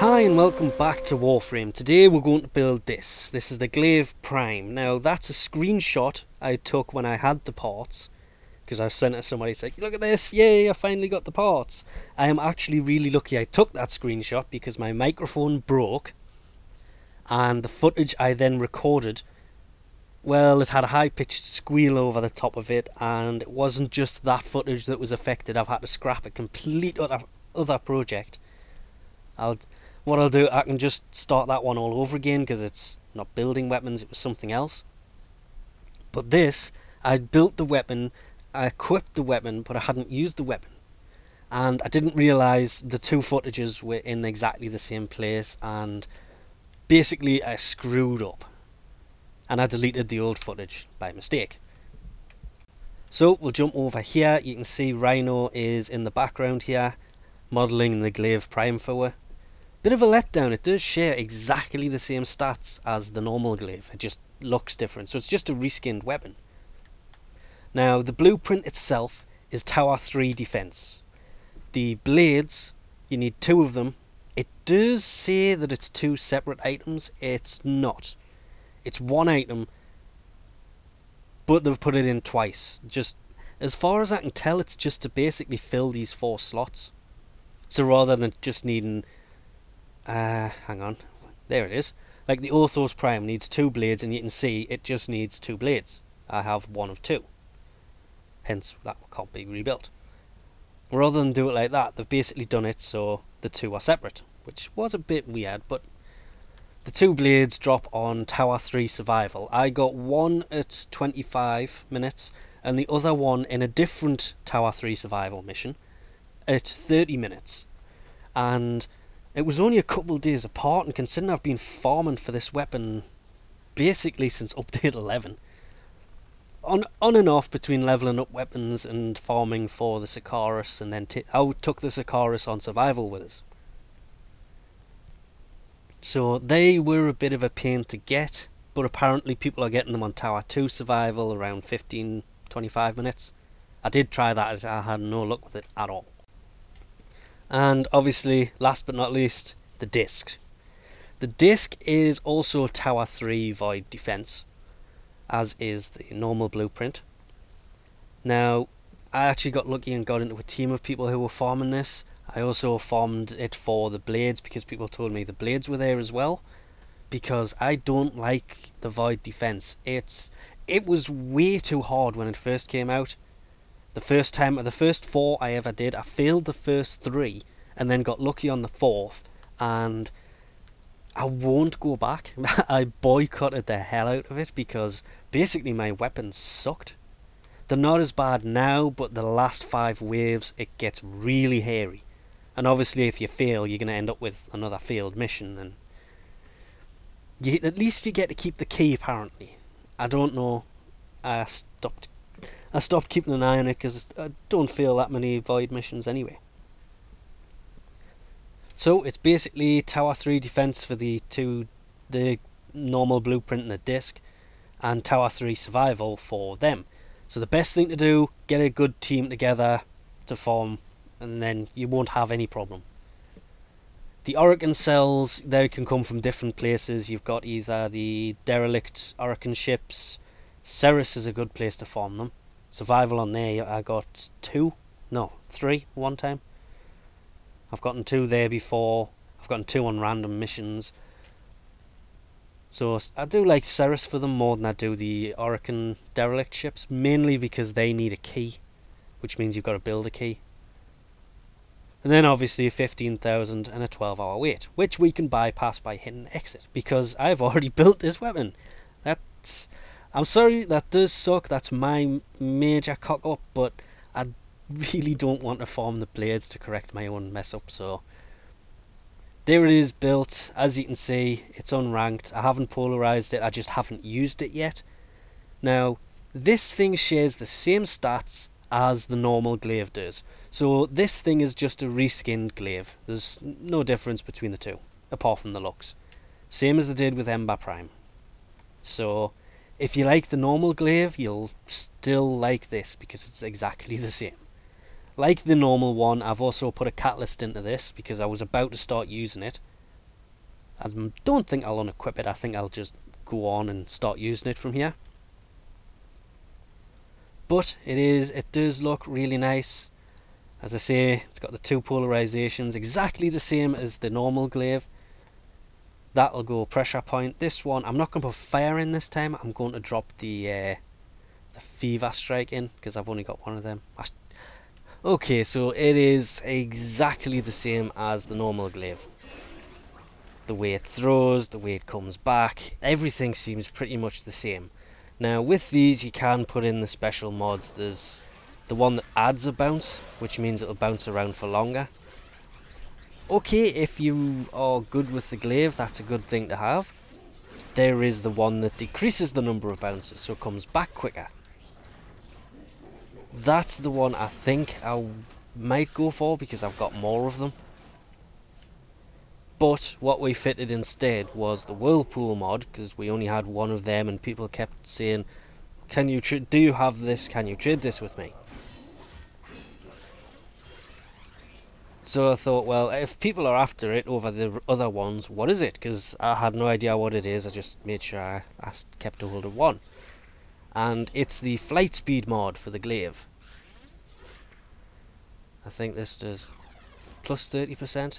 Hi and welcome back to Warframe. Today we're going to build this. This is the GLAIVE Prime. Now that's a screenshot I took when I had the parts, because I sent it to somebody and said, look at this, yay, I finally got the parts. I am actually really lucky I took that screenshot because my microphone broke and the footage I then recorded, well, it had a high-pitched squeal over the top of it, and it wasn't just that footage that was affected. I've had to scrap a complete other project. What I'll do, I can just start that one all over again because it's not building weapons, it was something else. But this, I built the weapon, I equipped the weapon, but I hadn't used the weapon. And I didn't realise the two footages were in exactly the same place, and basically I screwed up. And I deleted the old footage by mistake. So we'll jump over here. You can see Rhino is in the background here, modelling the GLAIVE Prime for her. Bit of a letdown, it does share exactly the same stats as the normal GLAIVE, it just looks different, so it's just a reskinned weapon. Now the blueprint itself is Tower 3 defense. The blades, you need two of them. It does say that it's two separate items, it's not. It's one item, but they've put it in twice. Just as far as I can tell, it's just to basically fill these 4 slots. So rather than just needing hang on, there it is. Like the Orthos Prime needs 2 blades, and you can see it just needs 2 blades. I have 1 of 2, hence that can't be rebuilt. Rather than do it like that, they've basically done it so the 2 are separate, which was a bit weird, but the 2 blades drop on Tower 3 survival. I got one at 25 minutes and the other one in a different Tower 3 survival mission at 30 minutes. And it was only a couple of days apart, and considering I've been farming for this weapon basically since update 11, on and off between leveling up weapons and farming for the Sicaris, and then I took the Sicaris on survival with us. So they were a bit of a pain to get, but apparently people are getting them on Tower 2 survival around 15-25 minutes. I did try that, I had no luck with it at all. And obviously, last but not least, the disc. The disc is also Tower 3 void defense, as is the normal blueprint. Now, I actually got lucky and got into a team of people who were farming this. I also farmed it for the blades because people told me the blades were there as well, because I don't like the void defense. It was way too hard when it first came out. The first 4 I ever did, I failed the first 3 and then got lucky on the 4th, and I won't go back. I boycotted the hell out of it because basically my weapons sucked. They're not as bad now, but the last 5 waves it gets really hairy. And obviously if you fail, you're going to end up with another failed mission, and at least you get to keep the key apparently. I don't know, I stopped keeping an eye on it because I don't fail that many void missions anyway. So it's basically Tower 3 defense for the normal blueprint and the disc, and Tower 3 survival for them. So the best thing to do, get a good team together to form, and then you won't have any problem. The Orokin cells, they can come from different places. You've got either the derelict Orokin ships. Ceres is a good place to farm them. Survival on there, I got 3 one time. I've gotten 2 there before. I've gotten 2 on random missions. So I do like Ceres for them more than I do the Orokin derelict ships, mainly because they need a key, which means you've got to build a key. And then obviously 15,000 and a 12-hour wait, which we can bypass by hitting exit, because I've already built this weapon. I'm sorry, that does suck, that's my major cock up, but I really don't want to farm the blades to correct my own mess up. So there it is, built. As you can see, it's unranked. I haven't polarized it, I just haven't used it yet. Now this thing shares the same stats as the normal GLAIVE does, so this thing is just a reskinned GLAIVE. There's no difference between the two apart from the looks, same as they did with Ember Prime. So if you like the normal GLAIVE, you'll still like this because it's exactly the same. Like the normal one, I've also put a catalyst into this because I was about to start using it, I don't think I'll unequip it. I think I'll just go on and start using it from here. But it does look really nice. As I say, it's got the two polarizations, exactly the same as the normal glaive. That'll go pressure point. This one, I'm not going to put fire in this time. I'm going to drop the fever strike in, because I've only got one of them. Okay, so it is exactly the same as the normal glaive. The way it throws, the way it comes back, everything seems pretty much the same. Now with these you can put in the special mods. There's the one that adds a bounce, which means it'll bounce around for longer. Okay, if you are good with the glaive, that's a good thing to have. There is the one that decreases the number of bounces, so it comes back quicker. That's the one I think I might go for, because I've got more of them. But what we fitted instead was the whirlpool mod, because we only had one of them and people kept saying, "Can you do you have this? Can you trade this with me?" So I thought, well, if people are after it over the other ones, what is it? Because I had no idea what it is. I just made sure I kept a hold of one. And it's the flight speed mod for the glaive. I think this does plus 30%.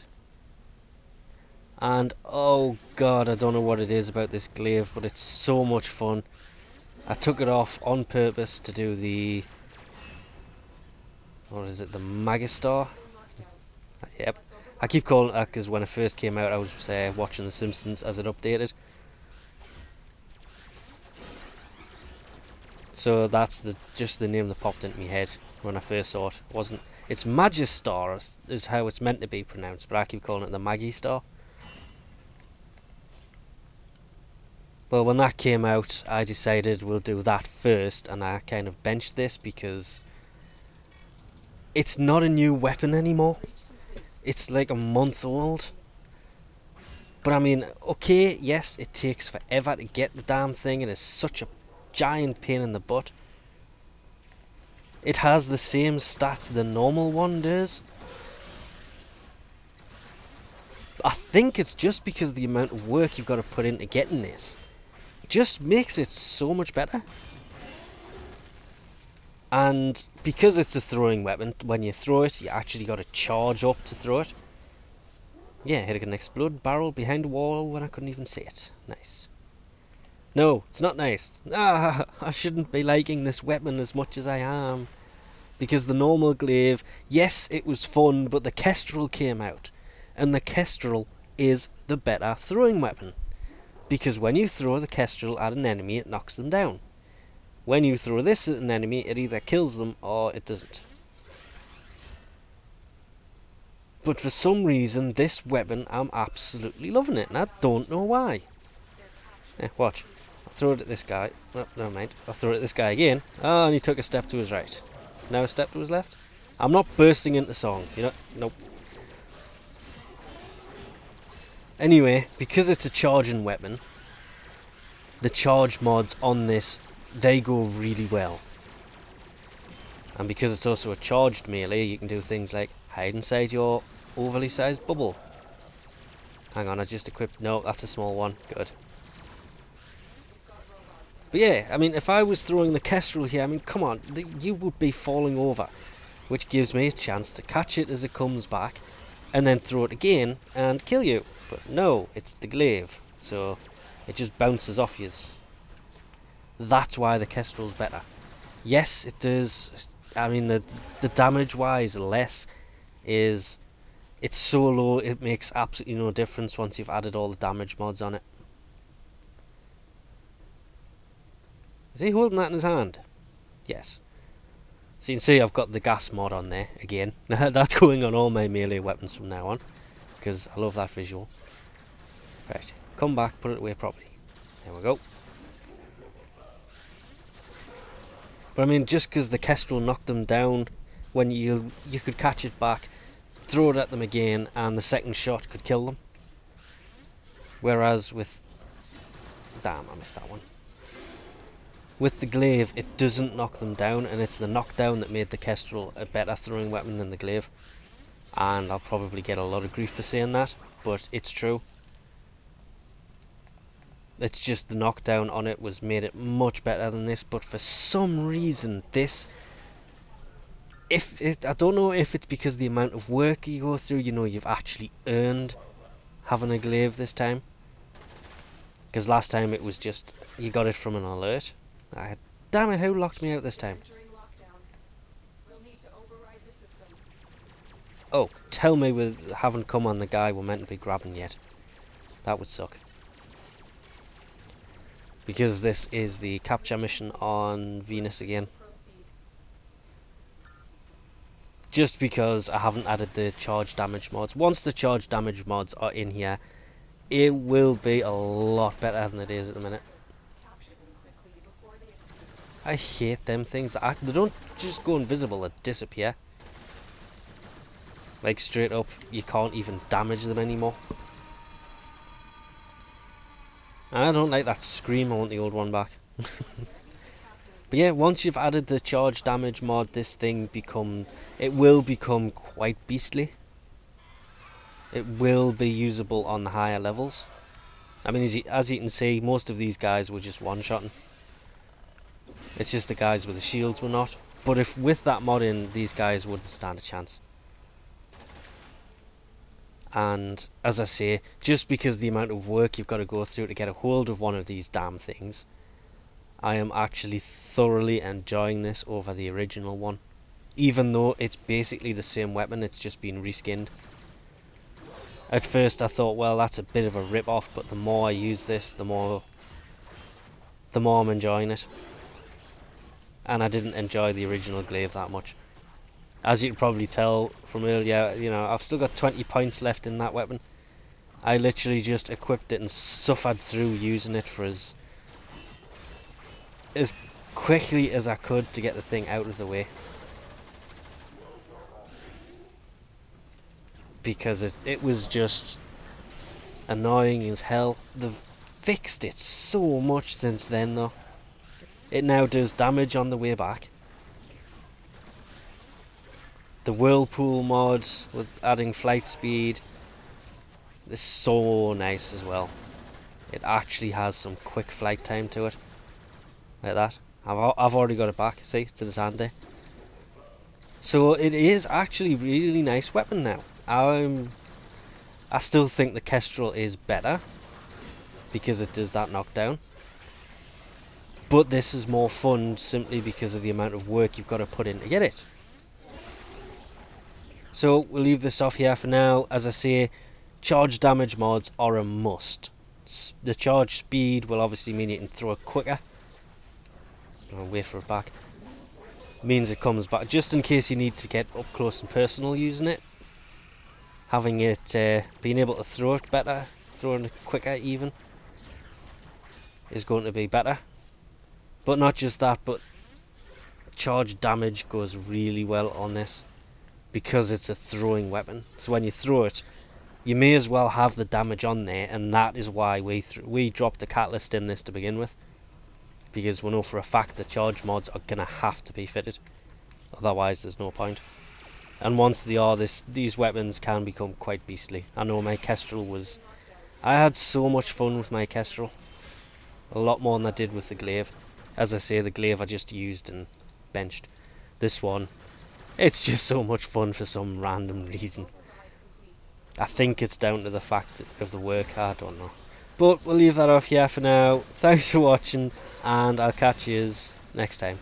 And oh god, I don't know what it is about this glaive, but it's so much fun. I took it off on purpose to do the, what is it, the Magistar? Yep, I keep calling it that because when it first came out I was watching The Simpsons as it updated. So that's just the name that popped into my head when I first saw it. It's Magistar is how it's meant to be pronounced, but I keep calling it the Magistar. Well, when that came out, I decided we'll do that first, and I kind of benched this because it's not a new weapon anymore. It's like a month old. But I mean, okay, yes, it takes forever to get the damn thing, and it's such a giant pain in the butt. It has the same stats the normal one does. I think it's just because of the amount of work you've got to put into getting this. Just makes it so much better. And because it's a throwing weapon, when you throw it, you actually got to charge up to throw it. Yeah, hit an exploded barrel behind a wall when I couldn't even see it. Nice. No, it's not nice. I shouldn't be liking this weapon as much as I am. Because the normal glaive, yes, it was fun, but the Kestrel came out. And the Kestrel is the better throwing weapon. Because when you throw the Kestrel at an enemy, it knocks them down. When you throw this at an enemy, it either kills them or it doesn't. But for some reason, this weapon, I'm absolutely loving it, and I don't know why. Watch. I'll throw it at this guy. Oh, never mind. I'll throw it at this guy again. Oh, and he took a step to his right. Now a step to his left. I'm not bursting into song, you know? Nope. Anyway, because it's a charging weapon, the charge mods on this, they go really well. And because it's also a charged melee, you can do things like hide inside your overly sized bubble. Hang on, I just equipped... No, that's a small one. Good. But yeah, I mean, if I was throwing the Kestrel here, I mean, come on, you would be falling over. Which gives me a chance to catch it as it comes back, and then throw it again and kill you. But no, it's the glaive, so it just bounces off you. That's why the Kestrel's better. Yes, it does. I mean, the damage wise, less is... It's so low, it makes absolutely no difference once you've added all the damage mods on it. Is he holding that in his hand? Yes. So you can see I've got the gas mod on there again. That's going on all my melee weapons from now on, because I love that visual. Right, come back, put it away properly. There we go. But I mean, just because the Kestrel knocked them down, when you could catch it back, throw it at them again, and the second shot could kill them. Whereas with... Damn, I missed that one. With the glaive, it doesn't knock them down, and it's the knockdown that made the Kestrel a better throwing weapon than the glaive. And I'll probably get a lot of grief for saying that, but it's true. It's just the knockdown on it was made it much better than this, but for some reason this, I don't know if it's because the amount of work you go through, you know, you've actually earned having a glaive this time. Because last time it was just, you got it from an alert. Damn it, who locked me out this time? Oh, tell me we haven't come on the guy we're meant to be grabbing yet. That would suck. Because this is the capture mission on Venus again. Just because I haven't added the charge damage mods. Once the charge damage mods are in here, it will be a lot better than it is at the minute. I hate them things. They don't just go invisible, they disappear. Like straight up, you can't even damage them anymore. And I don't like that scream, I want the old one back. But yeah, once you've added the charge damage mod, this thing will become quite beastly. It will be usable on the higher levels. I mean, as you can see, most of these guys were just one-shotting. It's just the guys with the shields were not. But if with that mod in, these guys wouldn't stand a chance. And as I say, just because the amount of work you've got to go through to get a hold of one of these damn things, I am actually thoroughly enjoying this over the original one. Even though it's basically the same weapon, it's just been reskinned. At first I thought, well, that's a bit of a rip-off, but the more I use this, the more I'm enjoying it. And I didn't enjoy the original glaive that much. As you can probably tell from earlier, you know, I've still got 20 points left in that weapon. I literally just equipped it and suffered through using it for as quickly as I could to get the thing out of the way. Because it was just annoying as hell. They've fixed it so much since then though. It now does damage on the way back. The whirlpool mod with adding flight speed is so nice as well. It actually has some quick flight time to it. Like that. I've already got it back, see, it's in the handy. So it is actually a really nice weapon now. I still think the Kestrel is better because it does that knockdown. But this is more fun simply because of the amount of work you've got to put in to get it. So we'll leave this off here for now. As I say, charge damage mods are a must. The charge speed will obviously mean you can throw it quicker. I'll wait for it back. Means it comes back just in case you need to get up close and personal using it. Having it, being able to throw it better, throwing it quicker even, is going to be better. But not just that, but charge damage goes really well on this. Because it's a throwing weapon, so when you throw it, you may as well have the damage on there, and that is why we dropped the catalyst in this to begin with, because we know for a fact the charge mods are gonna have to be fitted, otherwise there's no point. And once they are, these weapons can become quite beastly. I know my Kestrel I had so much fun with my Kestrel, a lot more than I did with the glaive. As I say, the glaive I just used and benched. This one, it's just so much fun for some random reason. I think it's down to the fact of the work, I don't know. But we'll leave that off here for now. Thanks for watching, and I'll catch you next time.